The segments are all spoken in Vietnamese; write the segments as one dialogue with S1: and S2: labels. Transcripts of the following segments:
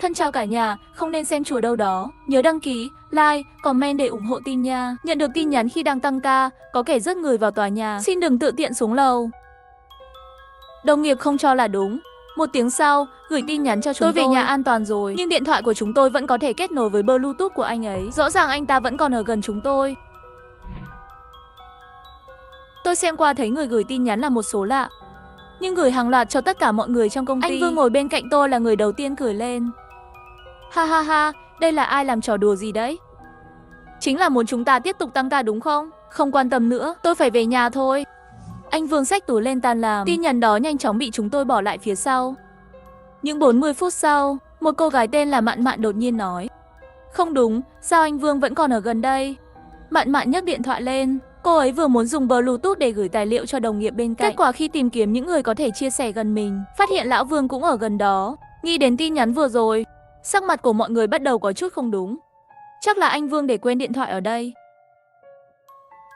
S1: Thân chào cả nhà, không nên xem chùa đâu đó. Nhớ đăng ký, like, comment để ủng hộ tin nha. Nhận được tin nhắn khi đang tăng ca, có kẻ rước người vào tòa nhà. Xin đừng tự tiện xuống lầu. Đồng nghiệp không cho là đúng. Một tiếng sau, gửi tin nhắn cho chúng tôi. Về nhà an toàn rồi, nhưng điện thoại của chúng tôi vẫn có thể kết nối với Bluetooth của anh ấy. Rõ ràng anh ta vẫn còn ở gần chúng tôi. Tôi xem qua thấy người gửi tin nhắn là một số lạ, nhưng gửi hàng loạt cho tất cả mọi người trong công ty. Anh Vương ngồi bên cạnh tôi là người đầu tiên cười lên. Ha ha ha, đây là ai làm trò đùa gì đấy? Chính là muốn chúng ta tiếp tục tăng ca đúng không? Không quan tâm nữa, tôi phải về nhà thôi. Anh Vương xách túi lên tan làm. Tin nhắn đó nhanh chóng bị chúng tôi bỏ lại phía sau. Những 40 phút sau, một cô gái tên là Mạn Mạn đột nhiên nói: không đúng, sao anh Vương vẫn còn ở gần đây? Mạn Mạn nhấc điện thoại lên. Cô ấy vừa muốn dùng Bluetooth để gửi tài liệu cho đồng nghiệp bên cạnh. Kết quả khi tìm kiếm những người có thể chia sẻ gần mình, phát hiện Lão Vương cũng ở gần đó. Nghĩ đến tin nhắn vừa rồi, sắc mặt của mọi người bắt đầu có chút không đúng. Chắc là anh Vương để quên điện thoại ở đây.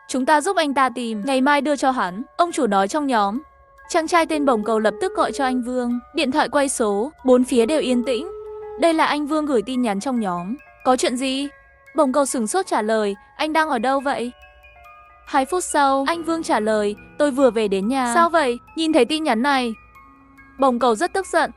S1: Chúng ta giúp anh ta tìm, ngày mai đưa cho hắn, ông chủ nói trong nhóm. Chàng trai tên Bồng Cầu lập tức gọi cho anh Vương. Điện thoại quay số, bốn phía đều yên tĩnh. Đây là anh Vương gửi tin nhắn trong nhóm. Có chuyện gì? Bồng Cầu sửng sốt trả lời, anh đang ở đâu vậy? 2 phút sau, anh Vương trả lời, tôi vừa về đến nhà. Sao vậy? Nhìn thấy tin nhắn này. Bồng Cầu rất tức giận.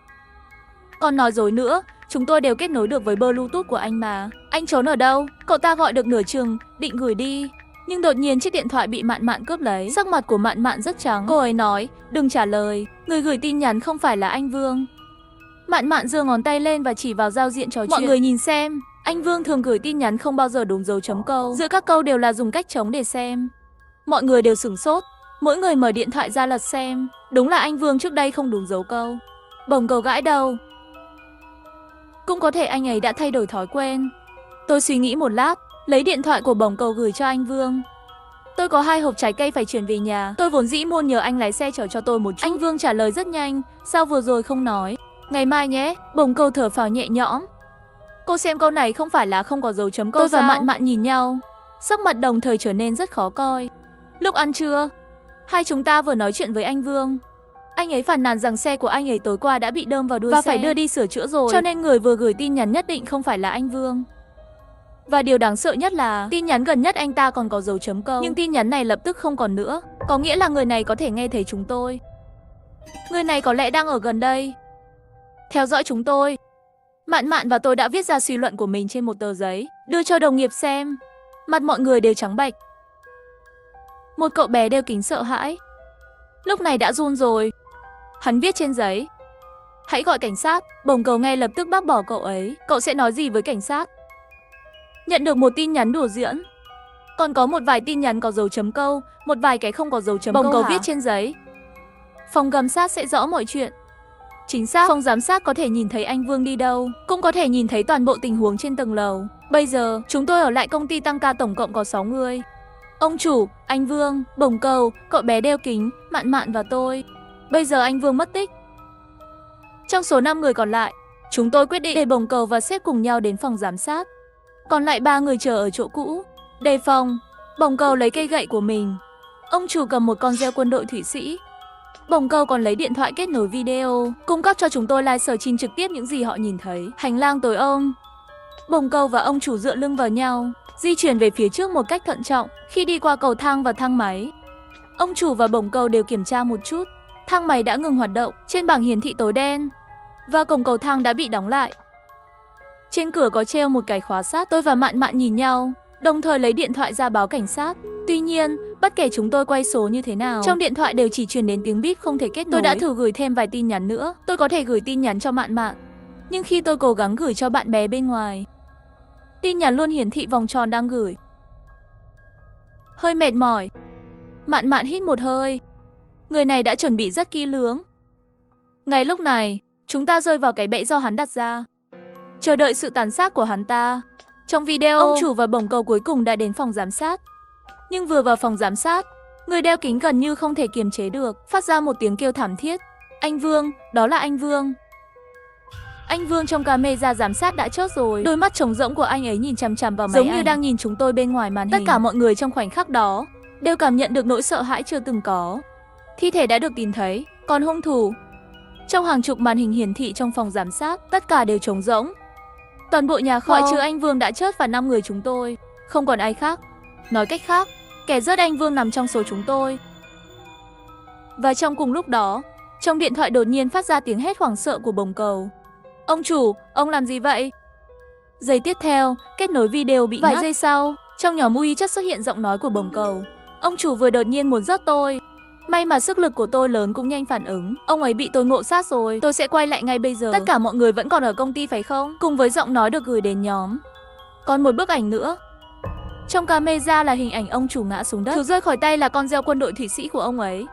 S1: Còn nói dối nữa, chúng tôi đều kết nối được với Bluetooth của anh mà. Anh trốn ở đâu? Cậu ta gọi được nửa chừng, định gửi đi. Nhưng đột nhiên chiếc điện thoại bị Mạn Mạn cướp lấy. Sắc mặt của Mạn Mạn rất trắng. Cô ấy nói, đừng trả lời, người gửi tin nhắn không phải là anh Vương. Mạn Mạn giơ ngón tay lên và chỉ vào giao diện trò chuyện. Mọi người nhìn xem, anh Vương thường gửi tin nhắn không bao giờ đúng dấu chấm câu. Giữa các câu đều là dùng cách trống để xem. Mọi người đều sửng sốt, mỗi người mở điện thoại ra lật xem. Đúng là anh Vương trước đây không đúng dấu câu. Bồng Cầu gãi đầu. Cũng có thể anh ấy đã thay đổi thói quen. Tôi suy nghĩ một lát, lấy điện thoại của Bồng Cầu gửi cho anh Vương. Tôi có 2 hộp trái cây phải chuyển về nhà. Tôi vốn dĩ muốn nhờ anh lái xe chở cho tôi một chút. Anh Vương trả lời rất nhanh, sao vừa rồi không nói? Ngày mai nhé. Bồng Cầu thở phào nhẹ nhõm. Cô xem câu này không phải là không có dấu chấm câu. Tôi và Mạn Mạn nhìn nhau, sắc mặt đồng thời trở nên rất khó coi. Lúc ăn trưa, hai chúng ta vừa nói chuyện với anh Vương. Anh ấy phàn nàn rằng xe của anh ấy tối qua đã bị đâm vào đuôi và phải đưa đi sửa chữa rồi. Cho nên người vừa gửi tin nhắn nhất định không phải là anh Vương. Và điều đáng sợ nhất là tin nhắn gần nhất anh ta còn có dấu chấm câu. Nhưng tin nhắn này lập tức không còn nữa. Có nghĩa là người này có thể nghe thấy chúng tôi. Người này có lẽ đang ở gần đây, theo dõi chúng tôi. Mạn Mạn và tôi đã viết ra suy luận của mình trên một tờ giấy, đưa cho đồng nghiệp xem. Mặt mọi người đều trắng bệch. Một cậu bé đeo kính sợ hãi, lúc này đã run rồi. Hắn viết trên giấy, hãy gọi cảnh sát. Bồng Cầu ngay lập tức bác bỏ cậu ấy. Cậu sẽ nói gì với cảnh sát? Nhận được một tin nhắn đùa giỡn, còn có một vài tin nhắn có dấu chấm câu, một vài cái không có dấu chấm câu. Bồng Cầu viết trên giấy, phòng giám sát sẽ rõ mọi chuyện. Chính xác, phòng giám sát có thể nhìn thấy anh Vương đi đâu, cũng có thể nhìn thấy toàn bộ tình huống trên tầng lầu. Bây giờ, chúng tôi ở lại công ty tăng ca tổng cộng có 6 người. Ông chủ, anh Vương, Bồng Cầu, cậu bé đeo kính, Mạn Mạn và tôi. Bây giờ anh Vương mất tích. Trong số 5 người còn lại, chúng tôi quyết định để Bồng Cầu và sếp cùng nhau đến phòng giám sát. Còn lại 3 người chờ ở chỗ cũ. Đề phòng. Bồng Cầu lấy cây gậy của mình. Ông chủ cầm một con reo quân đội Thụy Sĩ. Bồng Cầu còn lấy điện thoại kết nối video, cung cấp cho chúng tôi live stream trực tiếp những gì họ nhìn thấy. Hành lang tối om. Bồng Cầu và ông chủ dựa lưng vào nhau, di chuyển về phía trước một cách thận trọng. Khi đi qua cầu thang và thang máy, ông chủ và Bồng Cầu đều kiểm tra một chút. Thang máy đã ngừng hoạt động, trên bảng hiển thị tối đen, và cổng cầu thang đã bị đóng lại. Trên cửa có treo một cái khóa sắt. Tôi và Mạn Mạn nhìn nhau, đồng thời lấy điện thoại ra báo cảnh sát. Tuy nhiên, bất kể chúng tôi quay số như thế nào, trong điện thoại đều chỉ truyền đến tiếng bíp không thể kết nối. Tôi đã thử gửi thêm vài tin nhắn nữa. Tôi có thể gửi tin nhắn cho Mạn Mạn, nhưng khi tôi cố gắng gửi cho bạn bè bên ngoài, tin nhắn luôn hiển thị vòng tròn đang gửi. Hơi mệt mỏi, Mạn Mạn hít một hơi. Người này đã chuẩn bị rất kỹ lưỡng. Ngay lúc này, chúng ta rơi vào cái bẫy do hắn đặt ra, chờ đợi sự tàn sát của hắn ta. Trong video, ông chủ và Bồng Cầu cuối cùng đã đến phòng giám sát. Nhưng vừa vào phòng giám sát, người đeo kính gần như không thể kiềm chế được, phát ra một tiếng kêu thảm thiết. Anh Vương, đó là anh Vương. Anh Vương trong camera giám sát đã chớp rồi. Đôi mắt trống rỗng của anh ấy nhìn chằm chằm vào máy ảnh, giống như đang nhìn chúng tôi bên ngoài màn hình. Tất cả mọi người trong khoảnh khắc đó đều cảm nhận được nỗi sợ hãi chưa từng có. Thi thể đã được tìm thấy, còn hung thủ. Trong hàng chục màn hình hiển thị trong phòng giám sát, tất cả đều trống rỗng. Toàn bộ nhà kho, ngoại trừ anh Vương đã chết và 5 người chúng tôi, không còn ai khác. Nói cách khác, kẻ giết anh Vương nằm trong số chúng tôi. Và trong cùng lúc đó, trong điện thoại đột nhiên phát ra tiếng hét hoảng sợ của bồng cầu. Ông chủ, ông làm gì vậy? Giây tiếp theo, kết nối video bị ngắt. Vài giây sau, trong nhóm UI chất xuất hiện giọng nói của bồng cầu. Ông chủ vừa đột nhiên muốn giết tôi. May mà sức lực của tôi lớn cũng nhanh phản ứng. Ông ấy bị tôi ngộ sát rồi. Tôi sẽ quay lại ngay bây giờ. Tất cả mọi người vẫn còn ở công ty phải không? Cùng với giọng nói được gửi đến nhóm. Còn một bức ảnh nữa. Trong camera là hình ảnh ông chủ ngã xuống đất. Thứ rơi khỏi tay là con dao quân đội Thụy Sĩ của ông ấy.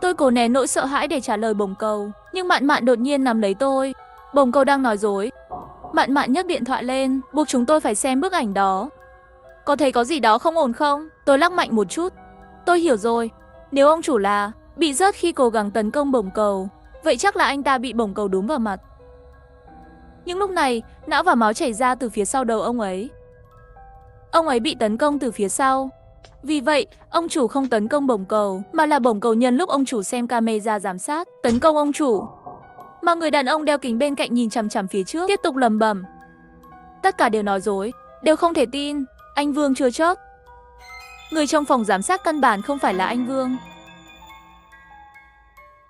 S1: Tôi cố nén nỗi sợ hãi để trả lời bồng cầu. Nhưng Mạn Mạn đột nhiên nắm lấy tôi. Bồng cầu đang nói dối. Mạn Mạn nhấc điện thoại lên, buộc chúng tôi phải xem bức ảnh đó. Có thấy có gì đó không ổn không? Tôi lắc mạnh một chút. Tôi hiểu rồi. Nếu ông chủ là bị rớt khi cố gắng tấn công bồng cầu, vậy chắc là anh ta bị bồng cầu đúm vào mặt. Nhưng lúc này, não và máu chảy ra từ phía sau đầu ông ấy. Ông ấy bị tấn công từ phía sau. Vì vậy, ông chủ không tấn công bồng cầu, mà là bồng cầu nhân lúc ông chủ xem camera giám sát, tấn công ông chủ. Mà người đàn ông đeo kính bên cạnh nhìn chằm chằm phía trước, tiếp tục lẩm bẩm. Tất cả đều nói dối, đều không thể tin, anh Vương chưa chết. Người trong phòng giám sát căn bản không phải là anh Vương.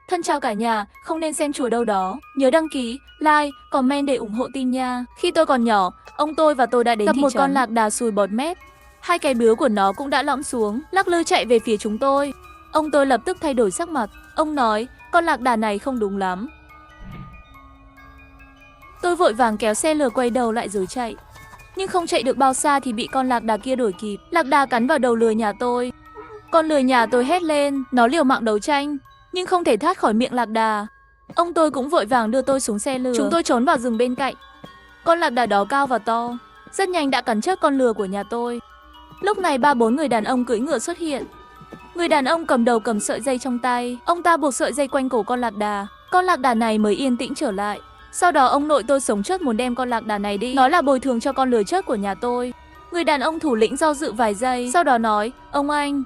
S1: Thân chào cả nhà, không nên xem chùa đâu đó. Nhớ đăng ký, like, comment để ủng hộ team nha. Khi tôi còn nhỏ, ông tôi và tôi đã đến gặp một con lạc đà sùi bọt mép. Hai cái bướu của nó cũng đã lõm xuống, lắc lư chạy về phía chúng tôi. Ông tôi lập tức thay đổi sắc mặt. Ông nói, con lạc đà này không đúng lắm. Tôi vội vàng kéo xe lừa quay đầu lại rồi chạy. Nhưng không chạy được bao xa thì bị con lạc đà kia đuổi kịp. Lạc đà cắn vào đầu lừa nhà tôi. Con lừa nhà tôi hét lên, nó liều mạng đấu tranh, nhưng không thể thoát khỏi miệng lạc đà. Ông tôi cũng vội vàng đưa tôi xuống xe lừa. Chúng tôi trốn vào rừng bên cạnh. Con lạc đà đó cao và to, rất nhanh đã cắn chết con lừa của nhà tôi. Lúc này 3-4 người đàn ông cưỡi ngựa xuất hiện. Người đàn ông cầm đầu cầm sợi dây trong tay. Ông ta buộc sợi dây quanh cổ con lạc đà. Con lạc đà này mới yên tĩnh trở lại. Sau đó ông nội tôi sống chết muốn đem con lạc đà này đi, nói là bồi thường cho con lừa chết của nhà tôi. Người đàn ông thủ lĩnh do dự vài giây, sau đó nói, ông anh,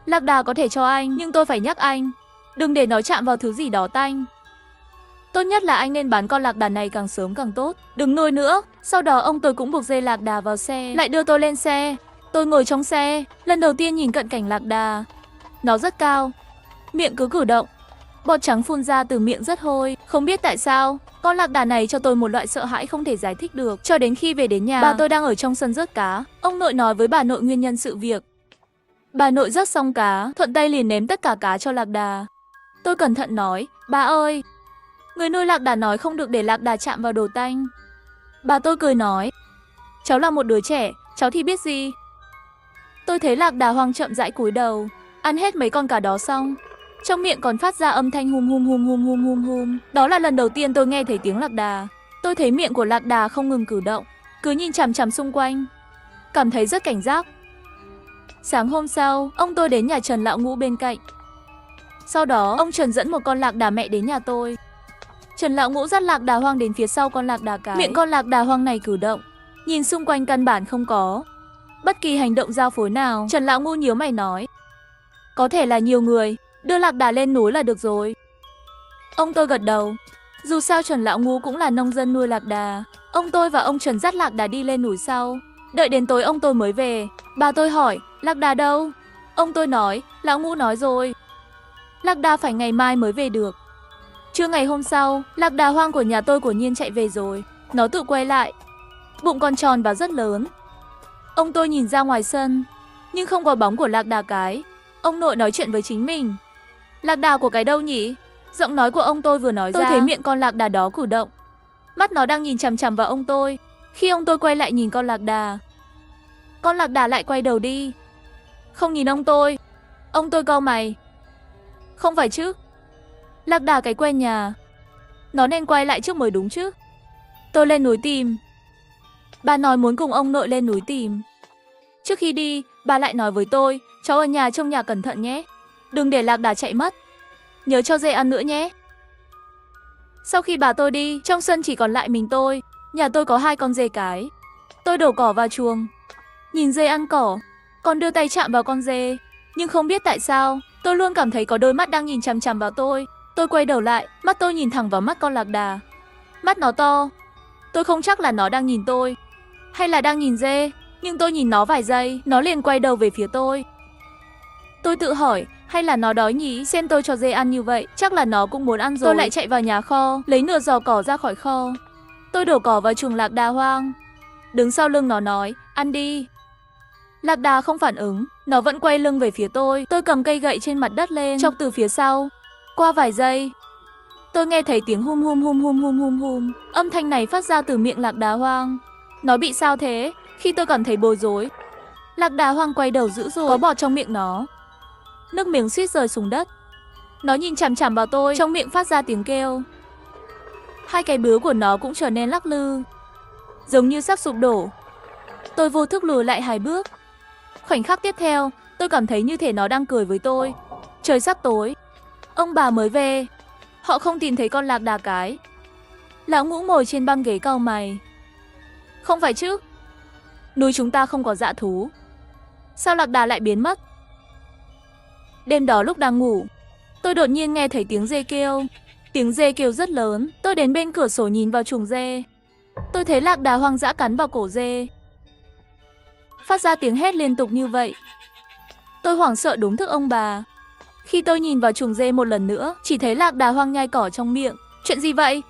S1: lạc đà có thể cho anh, nhưng tôi phải nhắc anh, đừng để nó chạm vào thứ gì đó tanh. Tốt nhất là anh nên bán con lạc đà này càng sớm càng tốt, đừng nuôi nữa. Sau đó ông tôi cũng buộc dây lạc đà vào xe, lại đưa tôi lên xe. Tôi ngồi trong xe, lần đầu tiên nhìn cận cảnh lạc đà. Nó rất cao, miệng cứ cử động, bọt trắng phun ra từ miệng rất hôi. Không biết tại sao, con lạc đà này cho tôi một loại sợ hãi không thể giải thích được. Cho đến khi về đến nhà, bà tôi đang ở trong sân rớt cá. Ông nội nói với bà nội nguyên nhân sự việc. Bà nội rớt xong cá, thuận tay liền ném tất cả cá cho lạc đà. Tôi cẩn thận nói, bà ơi, người nuôi lạc đà nói không được để lạc đà chạm vào đồ tanh. Bà tôi cười nói, cháu là một đứa trẻ, cháu thì biết gì. Tôi thấy lạc đà hoang chậm rãi cúi đầu, ăn hết mấy con cá đó xong, trong miệng còn phát ra âm thanh hum hum hum hum hum hum hum. Đó là lần đầu tiên tôi nghe thấy tiếng lạc đà. Tôi thấy miệng của lạc đà không ngừng cử động, cứ nhìn chằm chằm xung quanh, cảm thấy rất cảnh giác. Sáng hôm sau, ông tôi đến nhà Trần lão ngũ bên cạnh. Sau đó, ông Trần dẫn một con lạc đà mẹ đến nhà tôi. Trần lão ngũ dắt lạc đà hoang đến phía sau con lạc đà cái. Miệng con lạc đà hoang này cử động, nhìn xung quanh căn bản không có bất kỳ hành động giao phối nào. Trần lão ngũ nhíu mày nói, có thể là nhiều người đưa lạc đà lên núi là được rồi. Ông tôi gật đầu. Dù sao Trần lão ngũ cũng là nông dân nuôi lạc đà. Ông tôi và ông Trần dắt lạc đà đi lên núi sau. Đợi đến tối ông tôi mới về. Bà tôi hỏi, lạc đà đâu? Ông tôi nói, lão ngũ nói rồi, lạc đà phải ngày mai mới về được. Trưa ngày hôm sau, lạc đà hoang của nhà tôi quả nhiên chạy về rồi. Nó tự quay lại, bụng còn tròn và rất lớn. Ông tôi nhìn ra ngoài sân, nhưng không có bóng của lạc đà cái. Ông nội nói chuyện với chính mình, lạc đà của cái đâu nhỉ? Giọng nói của ông tôi vừa nói ra, tôi thấy miệng con lạc đà đó cử động, mắt nó đang nhìn chằm chằm vào ông tôi. Khi ông tôi quay lại nhìn con lạc đà lại quay đầu đi, không nhìn ông tôi. Ông tôi cau mày, không phải chứ, lạc đà cái quen nhà, nó nên quay lại trước mới đúng chứ. Tôi lên núi tìm. Bà nói muốn cùng ông nội lên núi tìm. Trước khi đi, bà lại nói với tôi, cháu ở nhà trông nhà cẩn thận nhé, đừng để lạc đà chạy mất, nhớ cho dê ăn nữa nhé. Sau khi bà tôi đi, trong sân chỉ còn lại mình tôi. Nhà tôi có 2 con dê cái. Tôi đổ cỏ vào chuồng, nhìn dê ăn cỏ, còn đưa tay chạm vào con dê. Nhưng không biết tại sao, tôi luôn cảm thấy có đôi mắt đang nhìn chằm chằm vào tôi. Tôi quay đầu lại, mắt tôi nhìn thẳng vào mắt con lạc đà. Mắt nó to, Tôi không chắc là nó đang nhìn tôi, hay là đang nhìn dê, nhưng tôi nhìn nó vài giây, nó liền quay đầu về phía tôi. Tôi tự hỏi, hay là nó đói nhỉ, xem tôi cho dê ăn như vậy, chắc là nó cũng muốn ăn rồi. Tôi lại chạy vào nhà kho, lấy nửa giò cỏ ra khỏi kho. Tôi đổ cỏ vào chuồng lạc đà hoang. Đứng sau lưng nó nói, ăn đi. Lạc đà không phản ứng, nó vẫn quay lưng về phía tôi. Tôi cầm cây gậy trên mặt đất lên, chọc từ phía sau. Qua vài giây, tôi nghe thấy tiếng hum hum hum hum hum hum hum. Âm thanh này phát ra từ miệng lạc đà hoang. Nó bị sao thế? Khi tôi cảm thấy bối rối, lạc đà hoang quay đầu dữ dội, có bọt trong miệng nó. Nước miếng suýt rơi xuống đất. Nó nhìn chằm chằm vào tôi, trong miệng phát ra tiếng kêu. Hai cái bướu của nó cũng trở nên lắc lư, giống như sắp sụp đổ. Tôi vô thức lùi lại 2 bước. Khoảnh khắc tiếp theo, tôi cảm thấy như thể nó đang cười với tôi. Trời sắp tối, ông bà mới về. Họ không tìm thấy con lạc đà cái. Lão Ngũ ngồi trên băng ghế cau mày. Không phải chứ, núi chúng ta không có dã thú, sao lạc đà lại biến mất? Đêm đó lúc đang ngủ, tôi đột nhiên nghe thấy tiếng dê kêu. Tiếng dê kêu rất lớn. Tôi đến bên cửa sổ nhìn vào chuồng dê. Tôi thấy lạc đà hoang dã cắn vào cổ dê, phát ra tiếng hét liên tục như vậy. Tôi hoảng sợ đúng thức ông bà. Khi tôi nhìn vào chuồng dê một lần nữa, chỉ thấy lạc đà hoang nhai cỏ trong miệng. Chuyện gì vậy?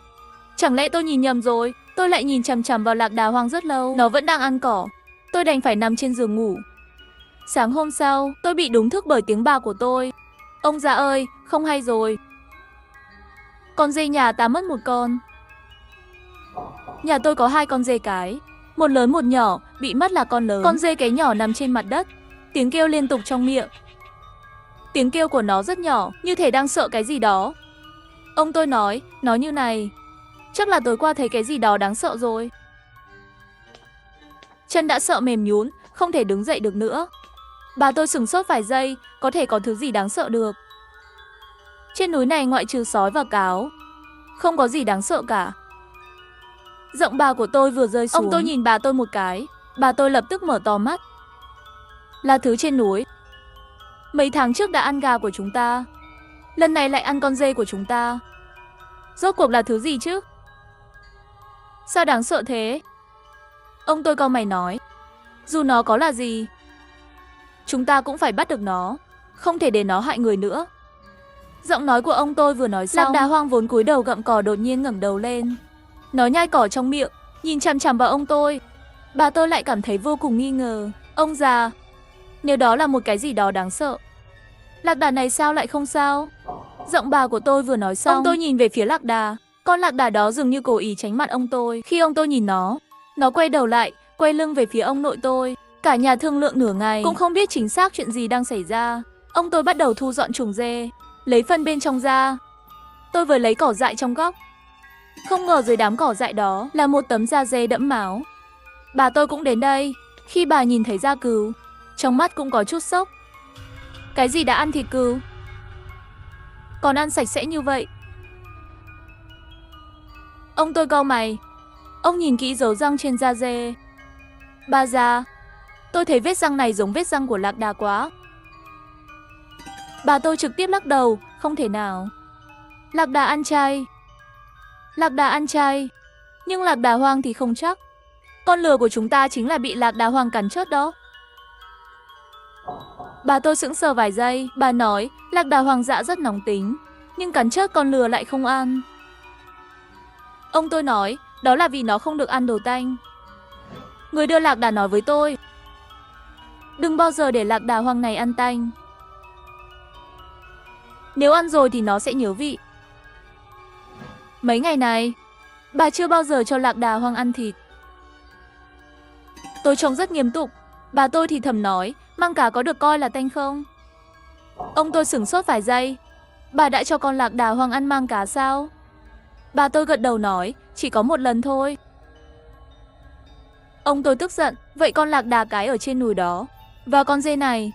S1: Chẳng lẽ tôi nhìn nhầm rồi? Tôi lại nhìn chằm chằm vào lạc đà hoang rất lâu. Nó vẫn đang ăn cỏ. Tôi đành phải nằm trên giường ngủ. Sáng hôm sau, tôi bị đúng thức bởi tiếng bà của tôi. Ông già ơi, không hay rồi. Con dê nhà ta mất một con. Nhà tôi có 2 con dê cái, một lớn một nhỏ, bị mất là con lớn. Con dê cái nhỏ nằm trên mặt đất, tiếng kêu liên tục trong miệng. Tiếng kêu của nó rất nhỏ, như thể đang sợ cái gì đó. Ông tôi nói, nó như này. Chắc là tối qua thấy cái gì đó đáng sợ rồi. Chân đã sợ mềm nhũn, không thể đứng dậy được nữa. Bà tôi sửng sốt vài giây, có thể có thứ gì đáng sợ được. Trên núi này ngoại trừ sói và cáo, không có gì đáng sợ cả. Giọng bà của tôi vừa rơi xuống, ông tôi nhìn bà tôi một cái. Bà tôi lập tức mở to mắt. Là thứ trên núi. Mấy tháng trước đã ăn gà của chúng ta, lần này lại ăn con dê của chúng ta. Rốt cuộc là thứ gì chứ? Sao đáng sợ thế? Ông tôi cau mày nói, dù nó có là gì, chúng ta cũng phải bắt được nó, không thể để nó hại người nữa. Giọng nói của ông tôi vừa nói xong, lạc đà hoang vốn cúi đầu gặm cỏ đột nhiên ngẩng đầu lên. Nó nhai cỏ trong miệng, nhìn chằm chằm vào ông tôi. Bà tôi lại cảm thấy vô cùng nghi ngờ. Ông già, nếu đó là một cái gì đó đáng sợ, lạc đà này sao lại không sao? Giọng bà của tôi vừa nói xong, ông tôi nhìn về phía lạc đà. Con lạc đà đó dường như cố ý tránh mặt ông tôi. Khi ông tôi nhìn nó quay đầu lại, quay lưng về phía ông nội tôi. Cả nhà thương lượng nửa ngày, cũng không biết chính xác chuyện gì đang xảy ra. Ông tôi bắt đầu thu dọn chuồng dê, lấy phân bên trong ra. Tôi vừa lấy cỏ dại trong góc, không ngờ dưới đám cỏ dại đó là một tấm da dê đẫm máu. Bà tôi cũng đến đây. Khi bà nhìn thấy da cừu, trong mắt cũng có chút sốc. Cái gì đã ăn thịt cừu? Còn ăn sạch sẽ như vậy? Ông tôi cau mày. Ông nhìn kỹ dấu răng trên da dê. Bà già, tôi thấy vết răng này giống vết răng của lạc đà quá. Bà tôi trực tiếp lắc đầu, không thể nào. Lạc đà ăn chay. Lạc đà ăn chay, nhưng lạc đà hoang thì không chắc. Con lừa của chúng ta chính là bị lạc đà hoang cắn chết đó. Bà tôi sững sờ vài giây. Bà nói lạc đà hoang dã rất nóng tính, nhưng cắn chết con lừa lại không ăn. Ông tôi nói đó là vì nó không được ăn đồ tanh. Người đưa lạc đà nói với tôi, đừng bao giờ để lạc đà hoang này ăn tanh. Nếu ăn rồi thì nó sẽ nhớ vị. Mấy ngày này, bà chưa bao giờ cho lạc đà hoang ăn thịt. Tôi trông rất nghiêm túc. Bà tôi thì thầm nói, măng cá có được coi là tanh không? Ông tôi sửng sốt vài giây. Bà đã cho con lạc đà hoang ăn măng cá sao? Bà tôi gật đầu nói, chỉ có một lần thôi. Ông tôi tức giận, vậy con lạc đà cái ở trên núi đó và con dê này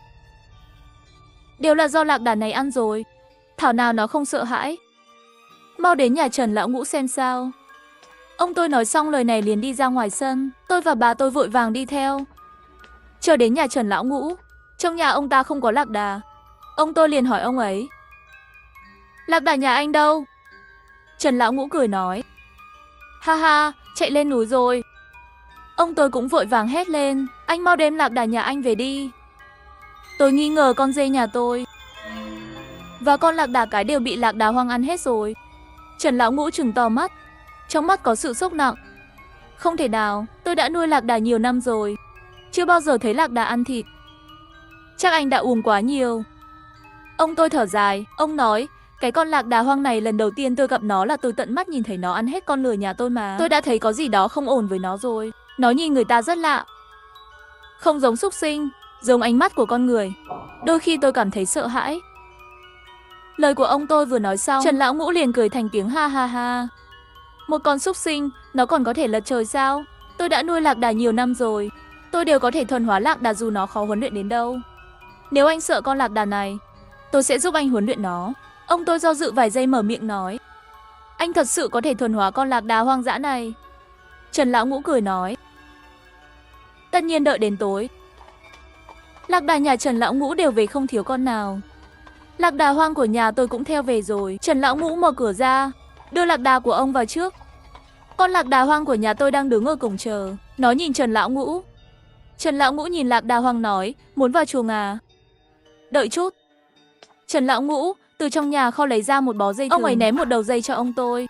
S1: đều là do lạc đà này ăn rồi. Thảo nào nó không sợ hãi. Mau đến nhà Trần lão Ngũ xem sao. Ông tôi nói xong lời này liền đi ra ngoài sân. Tôi và bà tôi vội vàng đi theo. Chờ đến nhà Trần lão Ngũ, trong nhà ông ta không có lạc đà. Ông tôi liền hỏi ông ấy, lạc đà nhà anh đâu? Trần lão Ngũ cười nói, ha ha, chạy lên núi rồi. Ông tôi cũng vội vàng hét lên, anh mau đem lạc đà nhà anh về đi. Tôi nghi ngờ con dê nhà tôi và con lạc đà cái đều bị lạc đà hoang ăn hết rồi. Trần Lão Ngũ trừng to mắt, trong mắt có sự sốc nặng. Không thể nào, tôi đã nuôi lạc đà nhiều năm rồi, chưa bao giờ thấy lạc đà ăn thịt. Chắc anh đã uống quá nhiều. Ông tôi thở dài, ông nói, cái con lạc đà hoang này lần đầu tiên tôi gặp nó là tôi tận mắt nhìn thấy nó ăn hết con lừa nhà tôi mà. Tôi đã thấy có gì đó không ổn với nó rồi. Nó nhìn người ta rất lạ. Không giống súc sinh, giống ánh mắt của con người. Đôi khi tôi cảm thấy sợ hãi. Lời của ông tôi vừa nói xong, Trần Lão Ngũ liền cười thành tiếng ha ha ha. Một con súc sinh, nó còn có thể lật trời sao? Tôi đã nuôi lạc đà nhiều năm rồi. Tôi đều có thể thuần hóa lạc đà dù nó khó huấn luyện đến đâu. Nếu anh sợ con lạc đà này, tôi sẽ giúp anh huấn luyện nó. Ông tôi do dự vài giây mở miệng nói. Anh thật sự có thể thuần hóa con lạc đà hoang dã này? Trần Lão Ngũ cười nói. Tất nhiên đợi đến tối. Lạc đà nhà Trần Lão Ngũ đều về không thiếu con nào. Lạc đà hoang của nhà tôi cũng theo về rồi. Trần Lão Ngũ mở cửa ra, đưa lạc đà của ông vào trước. Con lạc đà hoang của nhà tôi đang đứng ở cổng chờ. Nó nhìn Trần Lão Ngũ. Trần Lão Ngũ nhìn lạc đà hoang nói, muốn vào chuồng à? Đợi chút. Trần Lão Ngũ từ trong nhà kho lấy ra một bó dây thừng. Ông ấy ném một đầu dây cho ông tôi.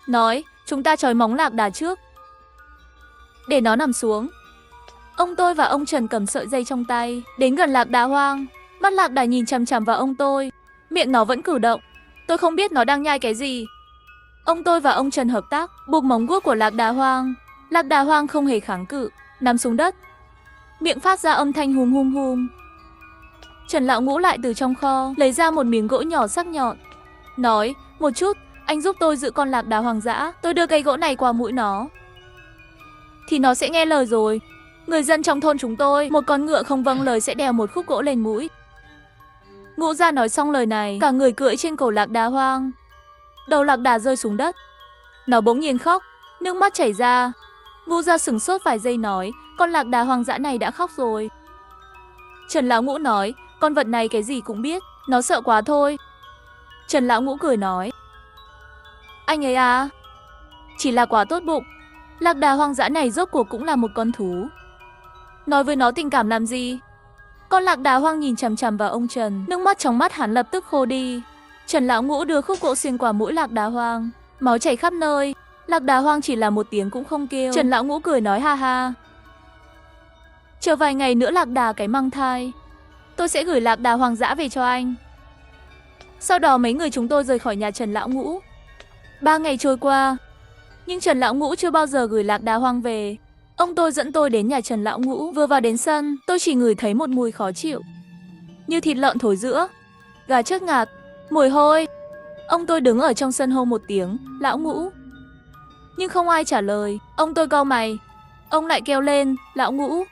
S1: Nói, chúng ta trói móng lạc đà trước, để nó nằm xuống. Ông tôi và ông Trần cầm sợi dây trong tay, đến gần lạc đà hoang. Mắt lạc đà nhìn chằm chằm vào ông tôi, miệng nó vẫn cử động. Tôi không biết nó đang nhai cái gì. Ông tôi và ông Trần hợp tác, buộc móng guốc của lạc đà hoang. Lạc đà hoang không hề kháng cự, nằm xuống đất, miệng phát ra âm thanh hum hum hum. Trần Lão Ngũ lại từ trong kho lấy ra một miếng gỗ nhỏ sắc nhọn, nói, một chút, anh giúp tôi giữ con lạc đà hoang dã. Tôi đưa cây gỗ này qua mũi nó, thì nó sẽ nghe lời rồi. Người dân trong thôn chúng tôi, một con ngựa không vâng lời sẽ đèo một khúc gỗ lên mũi. Ngũ Gia nói xong lời này, cả người cưỡi trên cổ lạc đà hoang. Đầu lạc đà rơi xuống đất. Nó bỗng nhiên khóc, nước mắt chảy ra. Ngũ Gia sửng sốt vài giây nói, con lạc đà hoang dã này đã khóc rồi. Trần Lão Ngũ nói, con vật này cái gì cũng biết, nó sợ quá thôi. Trần Lão Ngũ cười nói, anh ấy à, chỉ là quá tốt bụng. Lạc đà hoang dã này rốt cuộc cũng là một con thú. Nói với nó tình cảm làm gì? Con lạc đà hoang nhìn chằm chằm vào ông Trần, nước mắt trong mắt hắn lập tức khô đi. Trần Lão Ngũ đưa khúc gỗ xuyên qua mũi lạc đà hoang, máu chảy khắp nơi. Lạc đà hoang chỉ là một tiếng cũng không kêu. Trần Lão Ngũ cười nói ha ha. Chờ vài ngày nữa lạc đà cái mang thai, tôi sẽ gửi lạc đà hoang dã về cho anh. Sau đó mấy người chúng tôi rời khỏi nhà Trần Lão Ngũ. 3 ngày trôi qua, nhưng Trần Lão Ngũ chưa bao giờ gửi lạc đà hoang về. Ông tôi dẫn tôi đến nhà Trần Lão Ngũ. Vừa vào đến sân, tôi chỉ ngửi thấy một mùi khó chịu, như thịt lợn thối rữa, gà chết ngạt, mùi hôi. Ông tôi đứng ở trong sân hô một tiếng, Lão Ngũ, nhưng không ai trả lời. Ông tôi cau mày, ông lại kêu lên, Lão Ngũ,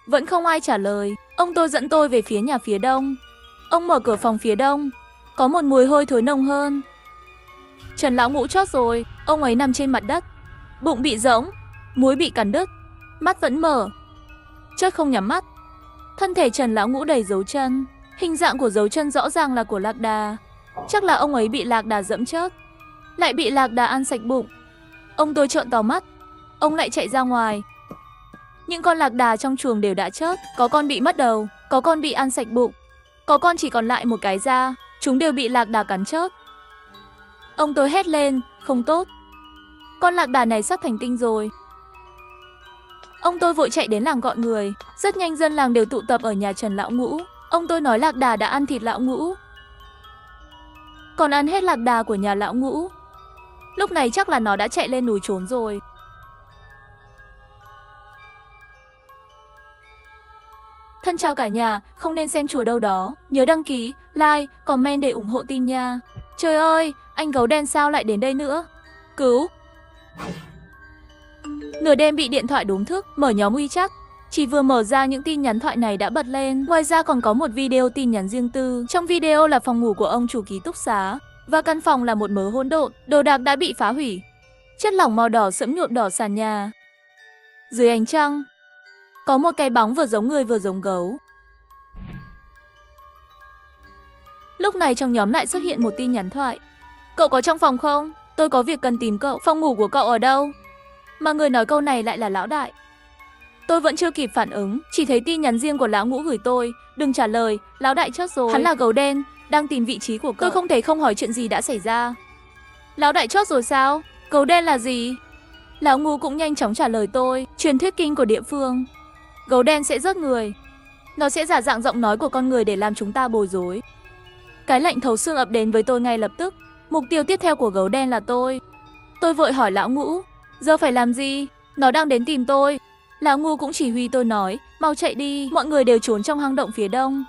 S1: vẫn không ai trả lời. Ông tôi dẫn tôi về phía nhà phía đông. Ông mở cửa phòng phía đông, có một mùi hôi thối nồng hơn. Trần Lão Ngũ chót rồi, ông ấy nằm trên mặt đất, bụng bị rỗng, múi bị cắn đứt, mắt vẫn mở, chớt không nhắm mắt. Thân thể Trần Lão Ngũ đầy dấu chân, hình dạng của dấu chân rõ ràng là của lạc đà. Chắc là ông ấy bị lạc đà dẫm chớt, lại bị lạc đà ăn sạch bụng. Ông tôi trợn to mắt, ông lại chạy ra ngoài. Những con lạc đà trong chuồng đều đã chớt, có con bị mất đầu, có con bị ăn sạch bụng, có con chỉ còn lại một cái da, chúng đều bị lạc đà cắn chớt. Ông tôi hét lên, không tốt, con lạc đà này sắp thành tinh rồi. Ông tôi vội chạy đến làng gọi người. Rất nhanh dân làng đều tụ tập ở nhà Trần Lão Ngũ. Ông tôi nói lạc đà đã ăn thịt Lão Ngũ, còn ăn hết lạc đà của nhà Lão Ngũ. Lúc này chắc là nó đã chạy lên núi trốn rồi. Thân chào cả nhà, không nên xem chùa đâu đó. Nhớ đăng ký, like, comment để ủng hộ team nha. Trời ơi, anh gấu đen sao lại đến đây nữa? Cứu! Nửa đêm bị điện thoại đốn thức, mở nhóm WeChat. Chỉ vừa mở ra những tin nhắn thoại này đã bật lên. Ngoài ra còn có một video tin nhắn riêng tư. Trong video là phòng ngủ của ông chủ ký túc xá, và căn phòng là một mớ hỗn độn, đồ đạc đã bị phá hủy. Chất lỏng màu đỏ sẫm nhuộm đỏ sàn nhà. Dưới ánh trăng, có một cái bóng vừa giống người vừa giống gấu. Lúc này trong nhóm lại xuất hiện một tin nhắn thoại. Cậu có trong phòng không? tôi có việc cần tìm cậu, phòng ngủ của cậu ở đâu? Mà người nói câu này lại là lão đại. Tôi vẫn chưa kịp phản ứng, chỉ thấy tin nhắn riêng của lão ngũ gửi tôi, đừng trả lời, lão đại chớt rồi. Hắn là gấu đen, đang tìm vị trí của cậu. Tôi không thể không hỏi chuyện gì đã xảy ra. Lão đại chót rồi sao? Gấu đen là gì? Lão ngũ cũng nhanh chóng trả lời tôi, truyền thuyết kinh của địa phương. Gấu đen sẽ rớt người. Nó sẽ giả dạng giọng nói của con người để làm chúng ta bối rối. Cái lạnh thấu xương ập đến với tôi ngay lập tức. Mục tiêu tiếp theo của gấu đen là tôi. Tôi vội hỏi lão ngũ, giờ phải làm gì? Nó đang đến tìm tôi. Lão ngũ cũng chỉ huy tôi nói, mau chạy đi. Mọi người đều trốn trong hang động phía đông.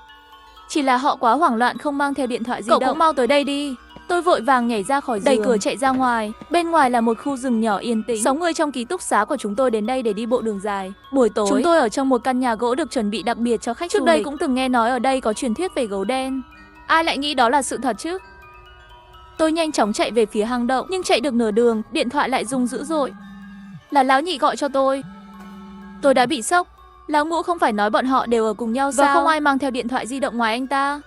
S1: Chỉ là họ quá hoảng loạn không mang theo điện thoại di động. Cậu cũng mau tới đây đi. Tôi vội vàng nhảy ra khỏi giường, đẩy cửa chạy ra ngoài. Bên ngoài là một khu rừng nhỏ yên tĩnh. 6 người trong ký túc xá của chúng tôi đến đây để đi bộ đường dài. Buổi tối, chúng tôi ở trong một căn nhà gỗ được chuẩn bị đặc biệt cho khách du lịch. Trước đây cũng từng nghe nói ở đây có truyền thuyết về gấu đen. Ai lại nghĩ đó là sự thật chứ? Tôi nhanh chóng chạy về phía hang động, nhưng chạy được nửa đường, điện thoại lại rung dữ dội. Là lão nhị gọi cho tôi. Tôi đã bị sốc. Lão ngũ không phải nói bọn họ đều ở cùng nhau sao? Và không ai mang theo điện thoại di động ngoài anh ta.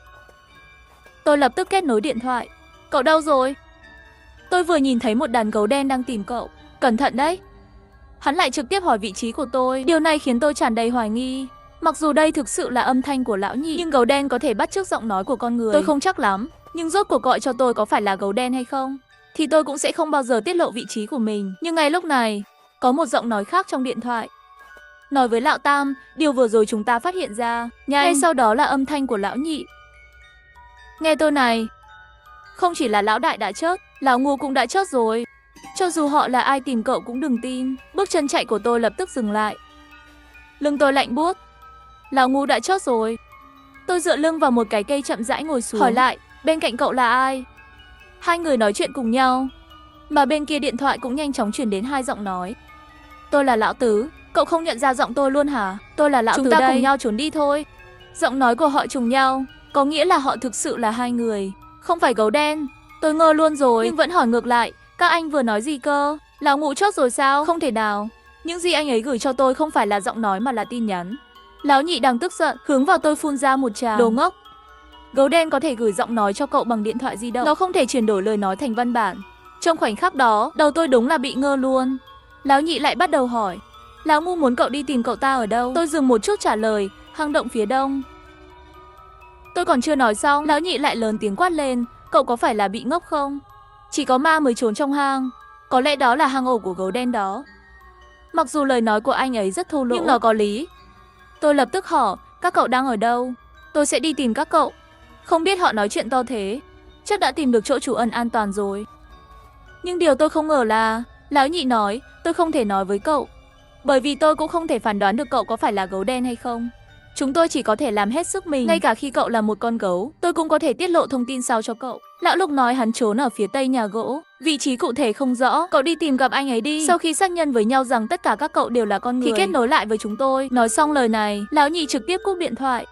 S1: Tôi lập tức kết nối điện thoại. Cậu đâu rồi? Tôi vừa nhìn thấy một đàn gấu đen đang tìm cậu. Cẩn thận đấy. Hắn lại trực tiếp hỏi vị trí của tôi. Điều này khiến tôi tràn đầy hoài nghi. Mặc dù đây thực sự là âm thanh của lão nhị, nhưng gấu đen có thể bắt chước giọng nói của con người. Tôi không chắc lắm. Nhưng rốt cuộc gọi cho tôi có phải là gấu đen hay không, thì tôi cũng sẽ không bao giờ tiết lộ vị trí của mình. Nhưng ngay lúc này, có một giọng nói khác trong điện thoại. Nói với lão Tam, điều vừa rồi chúng ta phát hiện ra. Ngay sau đó là âm thanh của lão nhị. Nghe tôi này, không chỉ là lão đại đã chớt, lão ngũ cũng đã chớt rồi. Cho dù họ là ai tìm cậu cũng đừng tin. Bước chân chạy của tôi lập tức dừng lại. Lưng tôi lạnh buốt. Lão ngũ đã chớt rồi. Tôi dựa lưng vào một cái cây chậm rãi ngồi xuống. Hỏi lại, bên cạnh cậu là ai? Hai người nói chuyện cùng nhau. Mà bên kia điện thoại cũng nhanh chóng truyền đến hai giọng nói. Tôi là lão Tứ. Cậu không nhận ra giọng tôi luôn hả? Tôi là lão Tứ đây. Chúng ta cùng nhau trốn đi thôi. Giọng nói của họ trùng nhau, có nghĩa là họ thực sự là hai người, không phải gấu đen. Tôi ngơ luôn rồi, nhưng vẫn hỏi ngược lại, các anh vừa nói gì cơ? Lão ngũ chốt rồi sao? Không thể nào. Những gì anh ấy gửi cho tôi không phải là giọng nói mà là tin nhắn. Lão nhị đang tức giận, hướng vào tôi phun ra một tràng. Đồ ngốc. Gấu đen có thể gửi giọng nói cho cậu bằng điện thoại di động. Nó không thể chuyển đổi lời nói thành văn bản. Trong khoảnh khắc đó, đầu tôi đúng là bị ngơ luôn. Lão nhị lại bắt đầu hỏi, lão ngũ muốn cậu đi tìm cậu ta ở đâu? Tôi dừng một chút trả lời, hang động phía đông. Tôi còn chưa nói xong, lão nhị lại lớn tiếng quát lên, cậu có phải là bị ngốc không? Chỉ có ma mới trốn trong hang. Có lẽ đó là hang ổ của gấu đen đó. Mặc dù lời nói của anh ấy rất thô lỗ, nhưng nó có lý. Tôi lập tức hỏi, các cậu đang ở đâu? Tôi sẽ đi tìm các cậu. Không biết họ nói chuyện to thế, chắc đã tìm được chỗ trú ẩn an toàn rồi. Nhưng điều tôi không ngờ là, lão nhị nói, tôi không thể nói với cậu, bởi vì tôi cũng không thể phán đoán được cậu có phải là gấu đen hay không. Chúng tôi chỉ có thể làm hết sức mình. Ngay cả khi cậu là một con gấu, tôi cũng có thể tiết lộ thông tin sao cho cậu. Lão Lục nói hắn trốn ở phía tây nhà gỗ, vị trí cụ thể không rõ. Cậu đi tìm gặp anh ấy đi. Sau khi xác nhận với nhau rằng tất cả các cậu đều là con người, thì kết nối lại với chúng tôi. Nói xong lời này, lão nhị trực tiếp cúp điện thoại.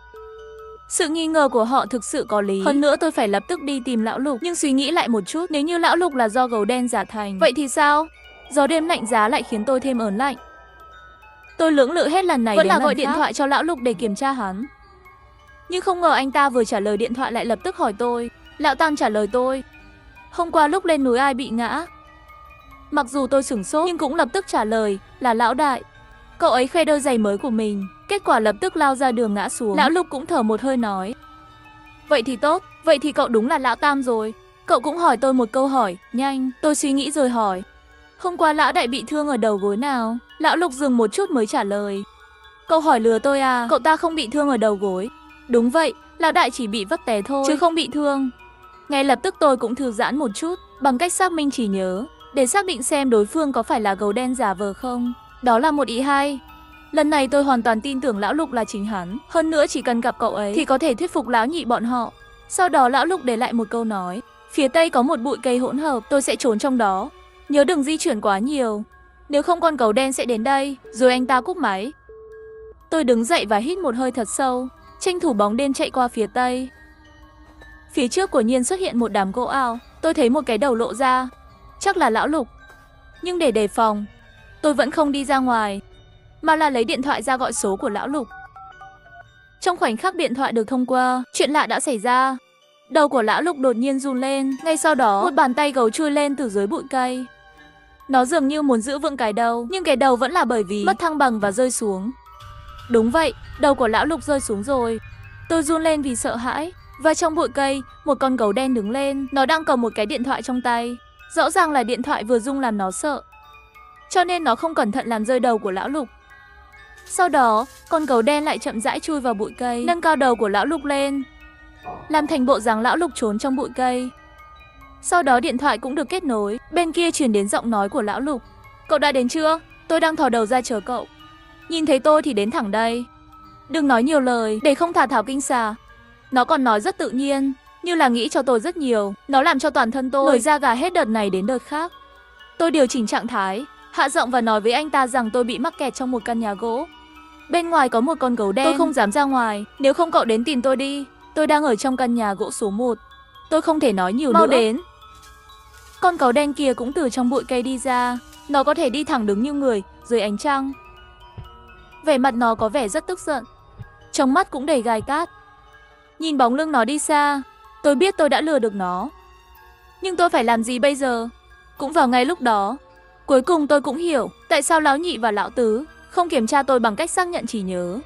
S1: Sự nghi ngờ của họ thực sự có lý. Hơn nữa tôi phải lập tức đi tìm lão Lục. Nhưng suy nghĩ lại một chút, nếu như lão Lục là do gấu đen giả thành, vậy thì sao? Gió đêm lạnh giá lại khiến tôi thêm ớn lạnh. Tôi lưỡng lự hết lần này vẫn đến là gọi điện thoại cho lão Lục để kiểm tra hắn. Nhưng không ngờ anh ta vừa trả lời điện thoại lại lập tức hỏi tôi. Lão Tam trả lời tôi, hôm qua lúc lên núi ai bị ngã? Mặc dù tôi sửng sốt nhưng cũng lập tức trả lời là lão đại. Cậu ấy khoe đôi giày mới của mình, kết quả lập tức lao ra đường ngã xuống. Lão Lục cũng thở một hơi nói, vậy thì tốt, vậy thì cậu đúng là lão Tam rồi. Cậu cũng hỏi tôi một câu hỏi nhanh. Tôi suy nghĩ rồi hỏi, hôm qua lão đại bị thương ở đầu gối nào? Lão Lục dừng một chút mới trả lời, cậu hỏi lừa tôi à, cậu ta không bị thương ở đầu gối. Đúng vậy, lão đại chỉ bị vấp té thôi, chứ không bị thương. Ngay lập tức tôi cũng thư giãn một chút, bằng cách xác minh trí nhớ, để xác định xem đối phương có phải là gấu đen giả vờ không. Đó là một ý hay. Lần này tôi hoàn toàn tin tưởng lão Lục là chính hắn. Hơn nữa chỉ cần gặp cậu ấy thì có thể thuyết phục lão nhị bọn họ. Sau đó lão Lục để lại một câu nói, phía tây có một bụi cây hỗn hợp, tôi sẽ trốn trong đó. Nhớ đừng di chuyển quá nhiều, nếu không con gấu đen sẽ đến đây. Rồi anh ta cúp máy. Tôi đứng dậy và hít một hơi thật sâu, tranh thủ bóng đêm chạy qua phía tây. Phía trước của Nhiên xuất hiện một đám gỗ ao. Tôi thấy một cái đầu lộ ra, chắc là lão Lục. Nhưng để đề phòng, tôi vẫn không đi ra ngoài, mà là lấy điện thoại ra gọi số của lão Lục. Trong khoảnh khắc điện thoại được thông qua, chuyện lạ đã xảy ra. Đầu của lão Lục đột nhiên run lên, ngay sau đó một bàn tay gấu chui lên từ dưới bụi cây. Nó dường như muốn giữ vững cái đầu, nhưng cái đầu vẫn là bởi vì mất thăng bằng và rơi xuống. Đúng vậy, đầu của lão Lục rơi xuống rồi. Tôi run lên vì sợ hãi. Và trong bụi cây, một con gấu đen đứng lên, nó đang cầm một cái điện thoại trong tay. Rõ ràng là điện thoại vừa rung làm nó sợ, cho nên nó không cẩn thận làm rơi đầu của lão Lục. Sau đó, con gấu đen lại chậm rãi chui vào bụi cây, nâng cao đầu của lão Lục lên, làm thành bộ dáng lão Lục trốn trong bụi cây. Sau đó điện thoại cũng được kết nối, bên kia truyền đến giọng nói của lão Lục. Cậu đã đến chưa? Tôi đang thò đầu ra chờ cậu. Nhìn thấy tôi thì đến thẳng đây. Đừng nói nhiều lời, để không thả thảo kinh xà. Nó còn nói rất tự nhiên, như là nghĩ cho tôi rất nhiều. Nó làm cho toàn thân tôi nổi da gà hết đợt này đến đợt khác. Tôi điều chỉnh trạng thái, hạ giọng và nói với anh ta rằng tôi bị mắc kẹt trong một căn nhà gỗ. Bên ngoài có một con gấu đen, tôi không dám ra ngoài. Nếu không cậu đến tìm tôi đi. Tôi đang ở trong căn nhà gỗ số 1. Tôi không thể nói nhiều nữa. Mau đến. Con gấu đen kia cũng từ trong bụi cây đi ra. Nó có thể đi thẳng đứng như người dưới ánh trăng. Vẻ mặt nó có vẻ rất tức giận, trong mắt cũng đầy gai cát. Nhìn bóng lưng nó đi xa, tôi biết tôi đã lừa được nó. Nhưng tôi phải làm gì bây giờ? Cũng vào ngay lúc đó, cuối cùng tôi cũng hiểu tại sao lão nhị và lão tứ không kiểm tra tôi bằng cách xác nhận trí nhớ.